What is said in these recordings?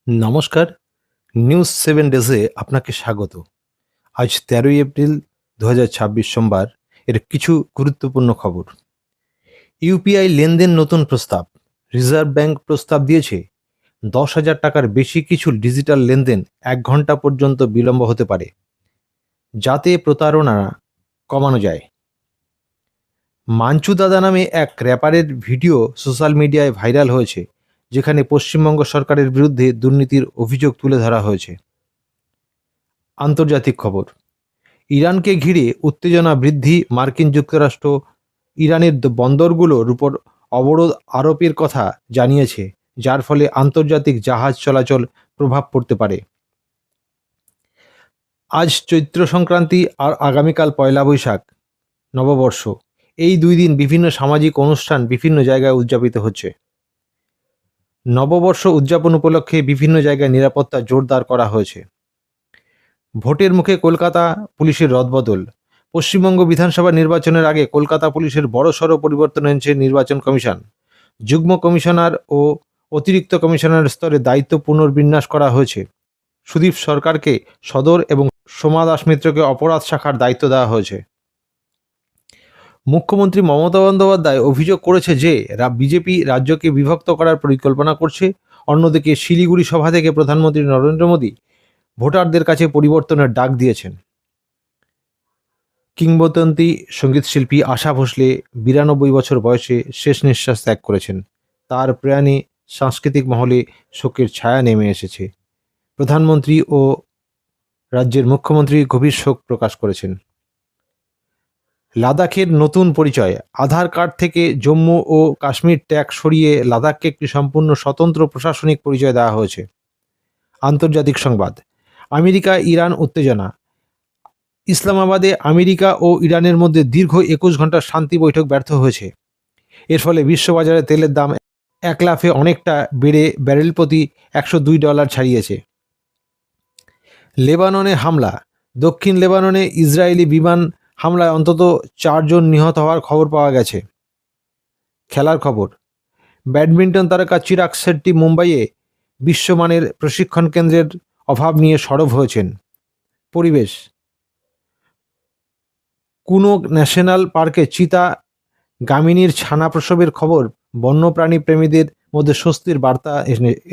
নমস্কার, নিউজ 7 ডেজে আপনাকে স্বাগত। আজ ১৩ই এপ্রিল ২০২৬ সোমবার। এর কিছু গুরুত্বপূর্ণ খবর। ইউপিআই লেনদেন নতুন প্রস্তাব। রিজার্ভ ব্যাংক প্রস্তাব দিয়েছে ১০,০০০ টাকার বেশি কিছু ডিজিটাল লেনদেন ১ ঘন্টা পর্যন্ত বিলম্ব হতে পারে, যাতে প্রতারণা কমানো যায়। মাঞ্চু দাদা নামে এক র্যাপারের ভিডিও সোশ্যাল মিডিয়ায় ভাইরাল হয়েছে, যেখানে পশ্চিমবঙ্গ সরকারের বিরুদ্ধে দুর্নীতির অভিযোগ তুলে ধরা হয়েছে। আন্তর্জাতিক খবর। ইরানকে ঘিরে উত্তেজনা বৃদ্ধি। মার্কিন যুক্তরাষ্ট্র ইরানের বন্দরগুলোর উপর অবরোধ আরোপের কথা জানিয়েছে, যার ফলে আন্তর্জাতিক জাহাজ চলাচল প্রভাব পড়তে পারে। আজ চৈত্র সংক্রান্তি আর আগামীকাল পয়লা বৈশাখ, নববর্ষ। এই 2 দিন বিভিন্ন সামাজিক অনুষ্ঠান বিভিন্ন জায়গায় উদযাপিত হচ্ছে। নববর্ষ উদযাপন উপলক্ষে বিভিন্ন জায়গায় নিরাপত্তা জোরদার করা হয়েছে। ভোটের মুখে কলকাতা পুলিশের রদবদল। পশ্চিমবঙ্গ বিধানসভা নির্বাচনের আগে কলকাতা পুলিশের বড়সড় পরিবর্তন এনেছে নির্বাচন কমিশন। যুগ্ম কমিশনার ও অতিরিক্ত কমিশনার স্তরে দায়িত্ব পুনর্বিন্যাস করা হয়েছে। সুদীপ সরকারকে সদর এবং সোমা দাস মিত্রকে অপরাধ শাখার দায়িত্ব দেওয়া হয়েছে। মুখ্যমন্ত্রী মমতা বন্দ্যোপাধ্যায় অভিযোগ করেছে যে বিজেপি রাজ্যকে বিভক্ত করার পরিকল্পনা করছে। অন্যদিকে শিলিগুড়ি সভা থেকে প্রধানমন্ত্রী নরেন্দ্র মোদী ভোটারদের কাছে পরিবর্তনের ডাক দিয়েছেন। কিংবদন্তি সঙ্গীতশিল্পী আশা ভোসলে ৯২ বছর বয়সে শেষ নিঃশ্বাস ত্যাগ করেছেন। তার প্রয়াণে সাংস্কৃতিক মহলে শোকের ছায়া নেমে এসেছে। প্রধানমন্ত্রী ও রাজ্যের মুখ্যমন্ত্রী গভীর শোক প্রকাশ করেছেন। লাদাখের নতুন পরিচয়। আধার কার্ড থেকে জম্মু ও কাশ্মীর ট্যাগ সরিয়ে লাদাখকে একটি সম্পূর্ণ স্বতন্ত্র প্রশাসনিক পরিচয় দেওয়া হয়েছে। আন্তর্জাতিক সংবাদ। আমেরিকা ইরান উত্তেজনা। ইসলামাবাদে আমেরিকা ও ইরানের মধ্যে দীর্ঘ ২১ ঘন্টার শান্তি বৈঠক ব্যর্থ হয়েছে। এর ফলে বিশ্ববাজারে তেলের দাম এক লাফে অনেকটা বেড়ে ব্যারেল প্রতি $১০২ ছাড়িয়েছে। লেবাননে হামলা। দক্ষিণ লেবাননে ইসরায়েলি বিমান হামলায় অন্তত ৪ জন নিহত হওয়ার খবর পাওয়া গেছে। খেলার খবর। ব্যাডমিন্টন তারকা চিরাগ শেট্টি মুম্বাইয়ে বিশ্বমানের প্রশিক্ষণ কেন্দ্রের অভাব নিয়ে সরব হয়েছেন। পরিবেশ। কুনো ন্যাশনাল পার্কে চিতা গামিনীর ছানা প্রসবের খবর বন্যপ্রাণী প্রেমীদের মধ্যে স্বস্তির বার্তা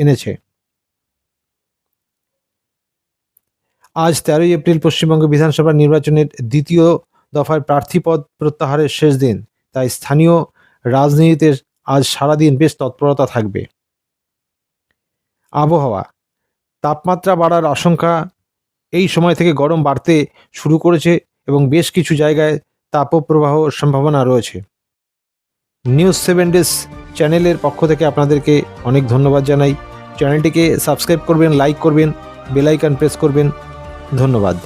এনেছে। আজ ১৩ই এপ্রিল পশ্চিমবঙ্গ বিধানসভা নির্বাচনের দ্বিতীয় দফায় প্রার্থীপদ প্রত্যাহারের শেষ দিন, তাই স্থানীয় রাজনীতিতে আজ সারাদিন বেশ তৎপরতা থাকবে। আবহাওয়া। তাপমাত্রা বাড়ার আশঙ্কা। এই সময় থেকে গরম বাড়তে শুরু করেছে এবং বেশ কিছু জায়গায় তাপপ্রবাহ সম্ভাবনা রয়েছে। নিউজ 7 ডেজ চ্যানেলের পক্ষ থেকে আপনাদেরকে অনেক ধন্যবাদ জানাই। চ্যানেলটিকে সাবস্ক্রাইব করবেন, লাইক করবেন, বেল আইকন প্রেস করবেন। ধন্যবাদ।